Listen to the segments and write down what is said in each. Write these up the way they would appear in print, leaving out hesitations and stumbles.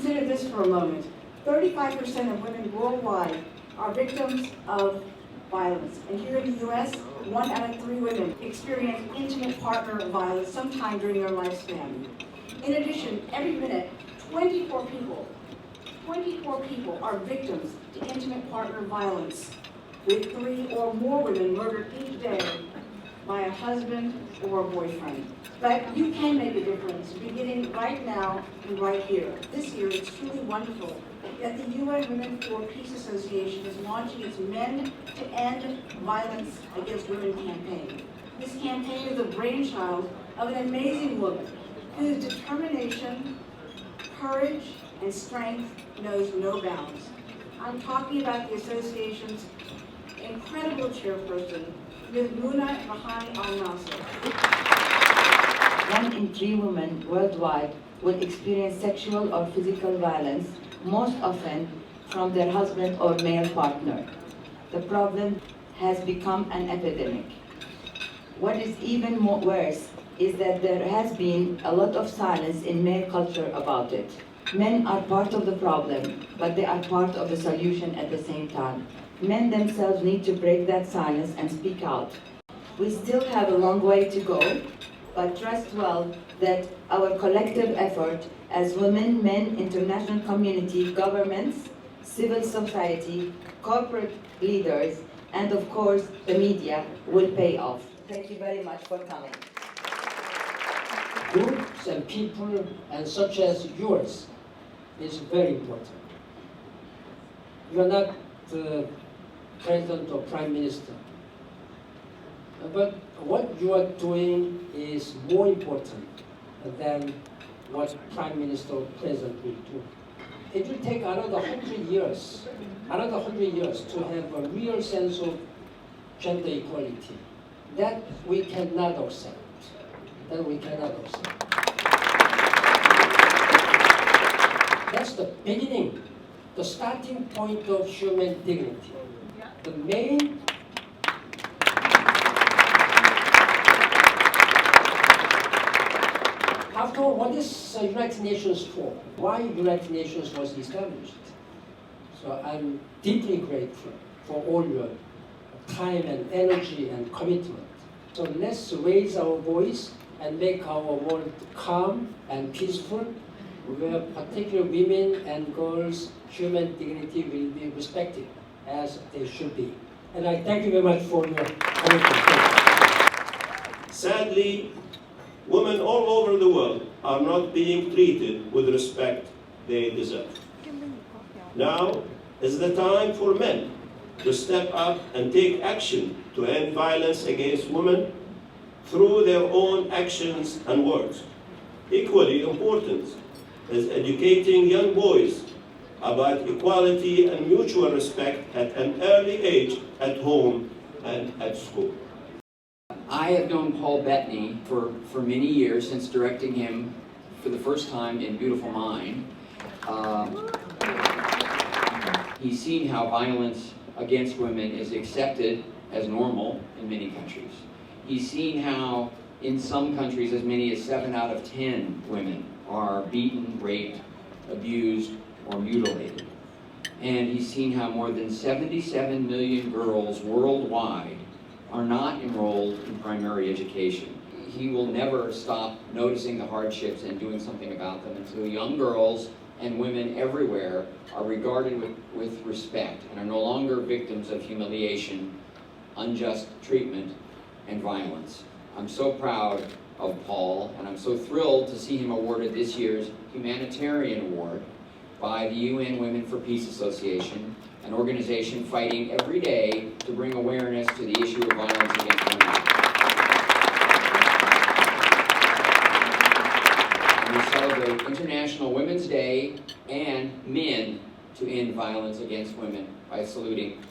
Consider this for a moment. 35% of women worldwide are victims of violence. And here in the U.S., 1 out of 3 women experience intimate partner violence sometime during their lifespan. In addition, every minute, 24 people are victims to intimate partner violence, with 3 or more women murdered each day by a husband or a boyfriend. But you can make a difference, beginning right now and right here. This year, it's truly wonderful that the UN Women for Peace Association is launching its Men to End Violence Against Women campaign. This campaign is the brainchild of an amazing woman whose determination, courage, and strength knows no bounds. I'm talking about the association's incredible chairperson, Ms. Muna Mahani Al-Nasser. 1 in 3 women worldwide will experience sexual or physical violence, most often from their husband or male partner. The problem has become an epidemic. What is even worse is that there has been a lot of silence in male culture about it. Men are part of the problem, but they are part of the solution at the same time. Men themselves need to break that silence and speak out. We still have a long way to go, but trust well that our collective effort as women, men, international community, governments, civil society, corporate leaders, and of course the media will pay off. Thank you very much for coming. Groups and people and such as yours is very important. You are not the president or prime minister, but what you are doing is more important than what prime minister or president will do. It will take another 100 years to have a real sense of gender equality. That we cannot accept. That's the beginning, the starting point of human dignity. The main After all, what is United Nations for? Why United Nations was established? So I'm deeply grateful for all your time and energy and commitment. So let's raise our voice and make our world calm and peaceful, where particularly women and girls' human dignity will be respected as they should be. And I thank you very much for your commitment. Sadly, women all over the world are not being treated with respect they deserve. Now is the time for men to step up and take action to end violence against women through their own actions and words. Equally important is educating young boys about equality and mutual respect at an early age at home and at school. I have known Paul Bettany for many years, since directing him for the first time in Beautiful Mind. He's seen how violence against women is accepted as normal in many countries. He's seen how in some countries as many as 7 out of 10 women are beaten, raped, abused, or mutilated. And he's seen how more than 77 million girls worldwide are not enrolled in primary education. He will never stop noticing the hardships and doing something about them until young girls and women everywhere are regarded with respect and are no longer victims of humiliation, unjust treatment, and violence. I'm so proud of Paul, and I'm so thrilled to see him awarded this year's Humanitarian Award by the UN Women for Peace Association, an organization fighting every day to bring awareness to the issue of violence against women. And we celebrate International Women's Day and Men to End Violence Against Women by saluting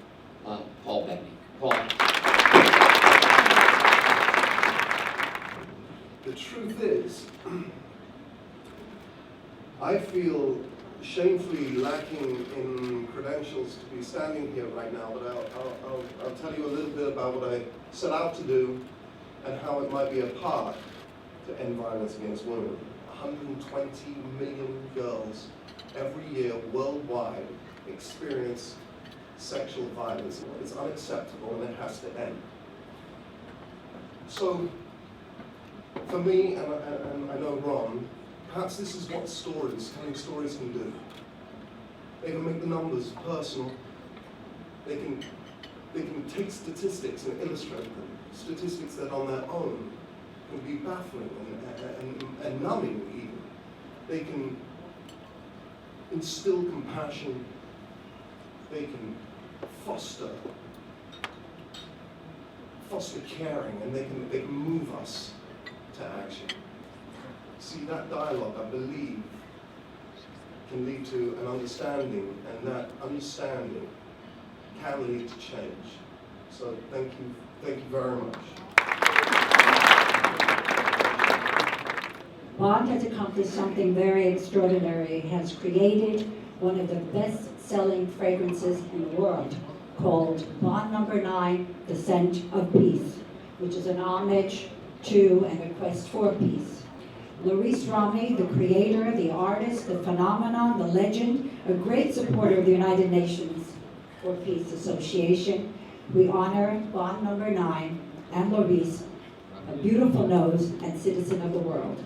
Paul Bettany. Paul. The truth is, I feel shamefully lacking in credentials to be standing here right now, but I'll tell you a little bit about what I set out to do and how it might be a part to end violence against women. 120 million girls every year worldwide experience sexual violence. It's unacceptable and it has to end. So, for me, and I know Ron, perhaps this is what telling stories can do. They can make the numbers personal. They can take statistics and illustrate them. Statistics that on their own can be baffling and numbing even. They can instill compassion. They can foster caring, and they can move us to action. See, that dialogue, I believe, can lead to an understanding, and that understanding can lead to change. So thank you very much. Bond has accomplished something very extraordinary. It has created one of the best-selling fragrances in the world called Bond No. 9, The Scent of Peace, which is an homage to and a quest for peace. Laurice Romney, the creator, the artist, the phenomenon, the legend, a great supporter of the United Nations for Peace Association. We honor Bond No. 9 and Laurice, a beautiful nose and citizen of the world.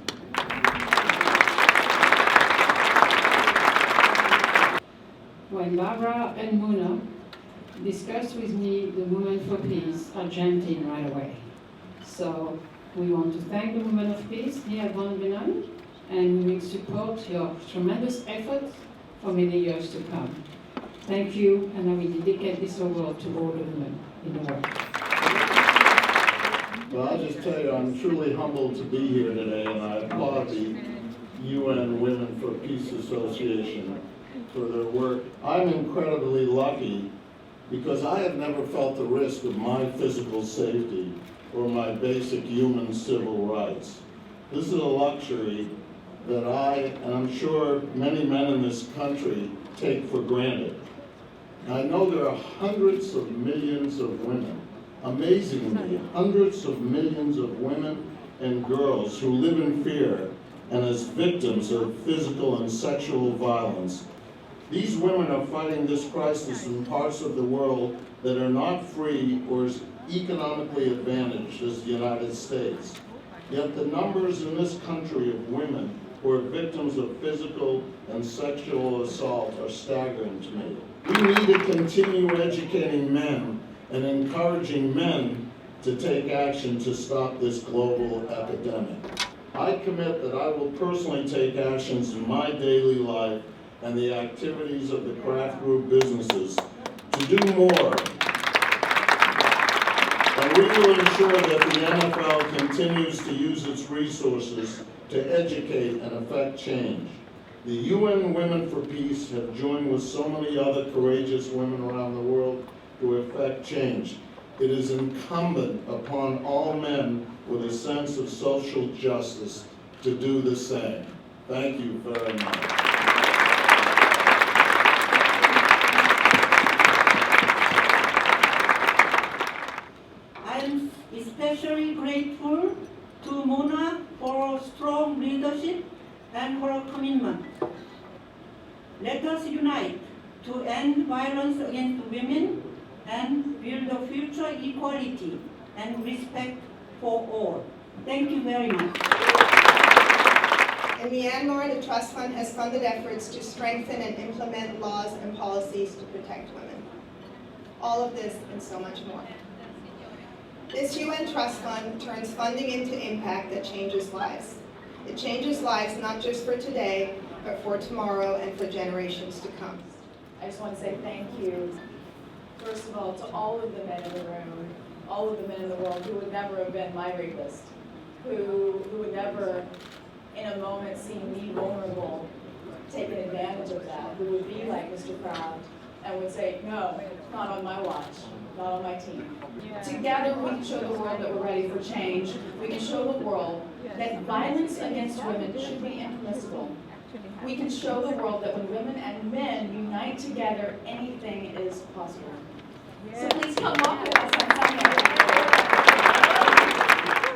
When Barbara and Muna discussed with me the Women for Peace, I jumped in right away. So we want to thank the Women of Peace here at Van Benen, and we will support your tremendous efforts for many years to come. Thank you, and I will dedicate this award to all the women in the world. Well, I'll just tell you, I'm truly humbled to be here today, and I applaud the UN Women for Peace Association for their work. I'm incredibly lucky because I have never felt the risk of my physical safety or my basic human civil rights. This is a luxury that I, and I'm sure many men in this country, take for granted. And I know there are hundreds of millions of women, amazingly, hundreds of millions of women and girls who live in fear and as victims of physical and sexual violence. These women are fighting this crisis in parts of the world that are not free or as economically advantaged as the United States. Yet the numbers in this country of women who are victims of physical and sexual assault are staggering to me. We need to continue educating men and encouraging men to take action to stop this global epidemic. I commit that I will personally take actions in my daily life and the activities of the craft group businesses to do more. And we will ensure that the NFL continues to use its resources to educate and effect change. The UN Women for Peace have joined with so many other courageous women around the world to effect change. It is incumbent upon all men with a sense of social justice to do the same. Thank you very much. I'm especially grateful to Mona for her strong leadership and her commitment. Let us unite to end violence against women and build a future equality and respect for all. Thank you very much. In Myanmar, the Trust Fund has funded efforts to strengthen and implement laws and policies to protect women. All of this and so much more. This UN Trust Fund turns funding into impact that changes lives. It changes lives not just for today, but for tomorrow and for generations to come. I just want to say thank you, first of all, to all of the men in the room, all of the men in the world who would never have been my rapist, who would never, in a moment, see me vulnerable, taking advantage of that, who would be like Mr. Proud and would say, no, not on my watch, not on my team. Yeah. Together we can show the world that we're ready for change. We can show the world that violence against women should be impermissible. We can show the world that when women and men unite together, anything is possible. Yeah. So please come walk with us on Sunday.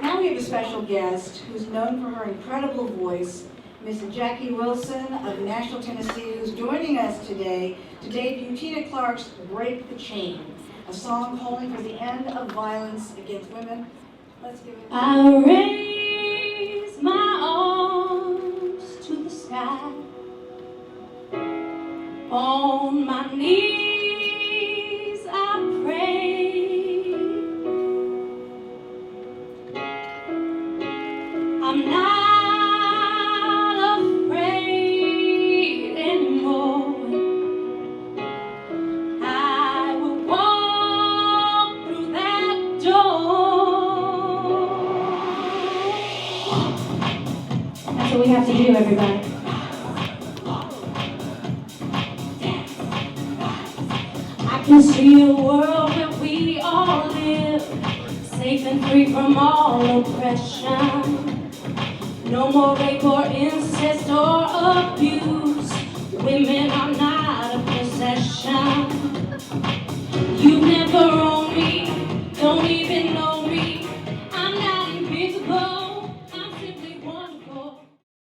Now Now we have a special guest who's known for her incredible voice, Miss Jackie Wilson of Nashville, Tennessee, who's joining us today to debut Tina Clark's Break the Chain, a song calling for the end of violence against women. Let's give it. I raise my arms to the sky, on my knees I pray. I'm not afraid anymore. I will walk through that door. That's what we have to do, everybody. I can see a world where we all live, safe and free from all oppression. No more rape or incest or abuse. Women are not